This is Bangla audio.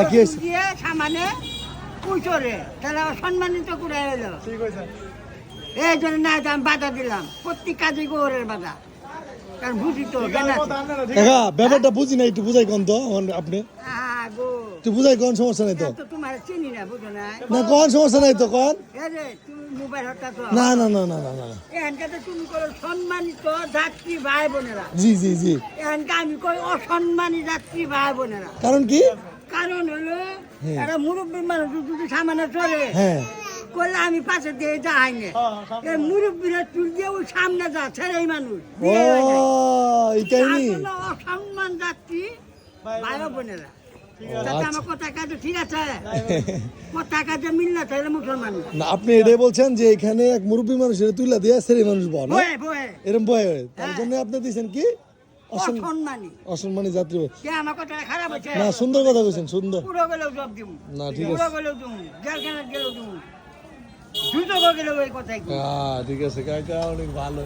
কি হয়েছে? দিয়ে সামানে কুচরে তাহলে সম্মানিত করে এলো ঠিক হয়েছে। এই জন্য না আমি বাধা দিলাম প্রত্যেক কাজে গোরের বাধা কারণ বুঝি তো জ্ঞান আছে। কথা আনলে না, ঠিক কাকা ব্যাপারটা বুঝি না, একটু বুঝাই কোন তো আপনি গো একটু বুঝাই কোন, সমস্যা নাই তো। তো তোমার চিনি না বুঝো না না কোন সমস্যা নাই তো কোন। এই যে তুমি মোবাইল হঠাৎ না না না না না না না। এখানকার তুমি করো সম্মানিত যাত্রী ভাই বোনেরা জি জি জি। এখানকার আমি কই অসম্মানী যাত্রী ভাই বোনেরা কারণ কি? কারণ হলো হ্যাঁ। একটা মুরব্বী মানুষ যদি সামনে চলে হ্যাঁ করলে আমি পাশে দিয়ে যাই না এই মুরব্বীরা চুল দিয়ে ওই সামনে যা ছেড়ে এই মানুষ ও এই কাহিনী। আসলে অসম্মান যাত্রী ভাই বোনেরা তাতে আচ্ছা। আমার কথা কাজে ঠিক আছে কথা কাজে মিল না তাহলে মুসলমান না আপনি এটাই বলছেন যে এখানে এক মুরব্বী মানুষের তুইলা দিয়ে ছেলে মানুষ বল না? বয়ে বয়ে এরম বয় তার জন্য আপনি দিয়েছেন কি অসম্মানী অসম্মানী যাত্রী বয়। কে আমার কথা খারাপ হচ্ছে না সুন্দর কথা বলছেন, সুন্দর। পুরো গেলেও জব দিব না ঠিক পুরো আছে। গেলেও দিব জেলখানায় গেলেও দিব দ্রুত গেলেও এই কথাই কি ঠিক আছে কাকা, অনেক ভালো।